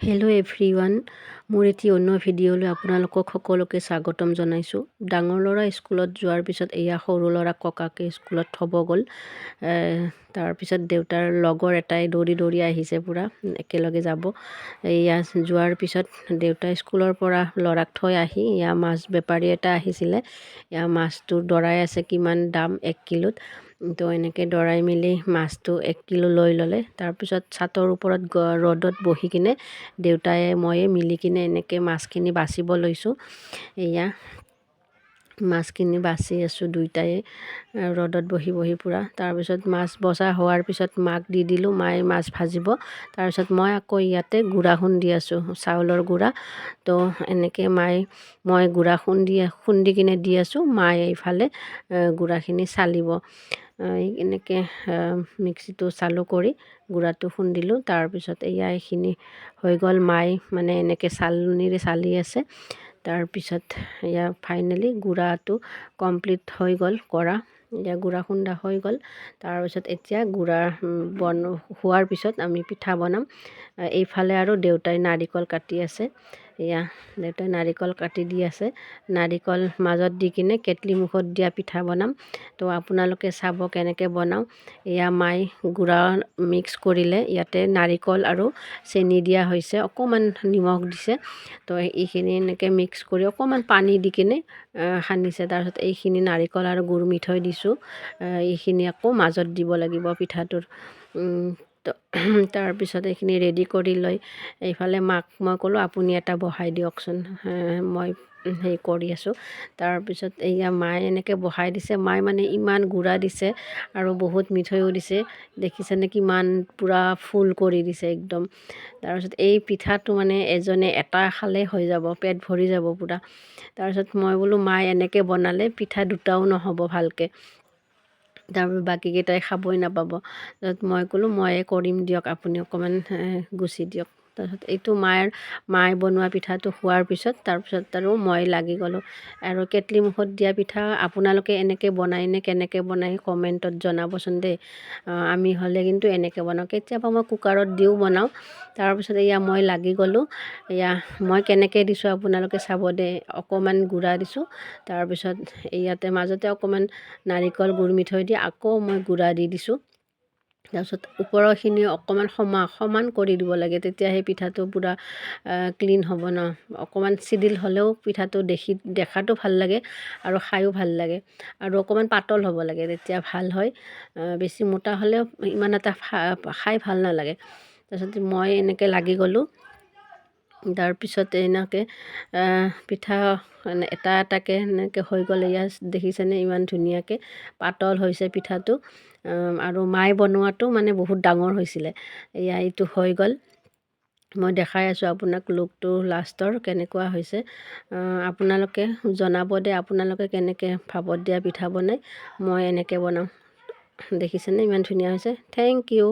Hello' everyone, মোৰ এটি অন্য ভিডিঅ'লৈ আপোনালোকক সকলোকে স্বাগতম জনাইছোঁ। ডাঙৰ ল'ৰা স্কুলত যোৱাৰ পিছত এয়া সৰু ল'ৰা ককাকে স্কুলত থ'ব গ'ল। তাৰপিছত দেউতাৰ লগৰ এটাই দৌৰি দৌৰি আহিছে, পূৰা একেলগে যাব। এয়া যোৱাৰ পিছত দেউতাই স্কুলৰ পৰা ল'ৰাক থৈ আহি এয়া মাছ বেপাৰী এটা আহিছিলে। এয়া মাছটো দৰাই আছে, কিমান দাম 1 কিলোত। তো এনেকৈ দৰাই মেলি মাছটো 1 কিলো লৈ ল'লে। তাৰপিছত ছাতৰ ওপৰত ৰ'দত বহি কিনে দেউতাই ময়ে মিলি কিনে এনেকৈ মাছখিনি বাচিব লৈছোঁ। এয়া মাছখিনি বাচি আছোঁ দুয়োটাই ৰ'দত বহি বহি পূৰা। তাৰপিছত মাছ বচা হোৱাৰ পিছত মাক দি দিলোঁ, মায়ে মাছ ভাজিব। তাৰপিছত মই আকৌ ইয়াতে গুড়া খুন্দি আছোঁ, চাউলৰ গুড়া। তো এনেকৈ মই গুড়া খুন্দি কিনে দি আছোঁ, মায়ে এইফালে গুড়াখিনি চালিব। এনেকৈ মিক্সিটো চালু কৰি গুড়াটো খুন্দিলোঁ। তাৰপিছত এইখিনি হৈ গ'ল, মায়ে মানে এনেকৈ চালনীৰে চালি আছে। তাৰপিছত এয়া ফাইনেলি গুড়াটো কমপ্লিট হৈ গ'ল কৰা। এতিয়া গুড়া খুন্দা হৈ গ'ল। তাৰপিছত এতিয়া গুড়া হোৱাৰ পিছত আমি পিঠা বনাম। এইফালে আৰু দেউতাই নাৰিকল কাটি আছে। এয়া দেউতাই নাৰিকল কাটি দি আছে। নাৰিকল মাজত দি কিনে কেটলি মুখত দিয়া পিঠা বনাম। তো আপোনালোকে চাব কেনেকৈ বনাওঁ। এয়া মায়ে গুড়া মিক্স কৰিলে, ইয়াতে নাৰিকল আৰু চেনি দিয়া হৈছে, অকণমান নিমখ দিছে। তো এইখিনি এনেকৈ মিক্স কৰি অকণমান পানী দি কিনে সানিছে। তাৰপিছত এইখিনি নাৰিকল আৰু গুড় মিঠৈ দিছোঁ। এইখিনি আকৌ মাজত দিব লাগিব পিঠাটোৰ। তো তাৰপিছত এইখিনি ৰেডি কৰি লৈ এইফালে মাক মই ক'লোঁ, আপুনি এটা বহাই দিয়কচোন, মই হেৰি কৰি আছোঁ। তাৰপিছত এয়া মায়ে এনেকৈ বহাই দিছে। মায়ে মানে ইমান গুড়া দিছে আৰু বহুত মিঠৈও দিছে, দেখিছেনে কিমান পূৰা ফুল কৰি দিছে একদম। তাৰপিছত এই পিঠাটো মানে এজনে এটা খালে হৈ যাব, পেট ভৰি যাব পূৰা। তাৰপিছত মই বোলো মায়ে এনেকৈ বনালে পিঠা দুটাও নহ'ব ভালকৈ, তাৰপিছত বাকীকেইটাই খাবই নাপাব। তাৰপিছত মই ক'লোঁ ময়ে কৰিম দিয়ক, আপুনি অকণমান গুচি দিয়ক। তাৰপিছত এইটো মায়ে বনোৱা পিঠাটো হোৱাৰ পিছত তাৰপিছত আৰু মই লাগি গ'লোঁ। আৰু কেটলি মুখত দিয়া পিঠা আপোনালোকে এনেকৈ বনায়নে, কেনেকৈ বনায় কমেণ্টত জনাবচোন দেই। আমি হ'লে কিন্তু এনেকৈ বনাওঁ, কেতিয়াবা মই কুকাৰত দিও বনাওঁ। তাৰপিছত এয়া মই লাগি গ'লোঁ। এয়া মই কেনেকৈ দিছোঁ আপোনালোকে চাব দেই। অকণমান গুড়া দিছোঁ, তাৰপিছত ইয়াতে মাজতে অকণমান নাৰিকল গুড় মিঠৈ দি আকৌ মই গুড়া দি দিছোঁ। তাৰপিছত ওপৰৰখিনি অকণমান সমান কৰি দিব লাগে, তেতিয়া সেই পিঠাটো পূৰা ক্লিন হ'ব ন। অকণমান চিডিল হ'লেও পিঠাটো দেখাতো ভাল লাগে আৰু খায়ো ভাল লাগে। আৰু অকণমান পাতল হ'ব লাগে, তেতিয়া ভাল হয়। বেছি মোটা হ'লেও ইমান এটা খাই ভাল নালাগে। তাৰপিছত মই এনেকৈ লাগি গ'লোঁ। তাৰপিছত এনেকৈ পিঠা এটা এটাকৈ এনেকৈ হৈ গ'ল। এয়া দেখিছেনে ইমান ধুনীয়াকৈ পাতল হৈছে পিঠাটো। আৰু মায়ে বনোৱাটো মানে বহুত ডাঙৰ হৈছিলে। এয়া এইটো হৈ গ'ল, মই দেখাই আছোঁ আপোনাক লুকটো লাষ্টৰ কেনেকুৱা হৈছে। আপোনালোকে জনাব দে, আপোনালোকে কেনেকৈ ভাপত দিয়া পিঠা বনায়। মই এনেকৈ বনাওঁ, দেখিছেনে ইমান ধুনীয়া হৈছে। Thank U.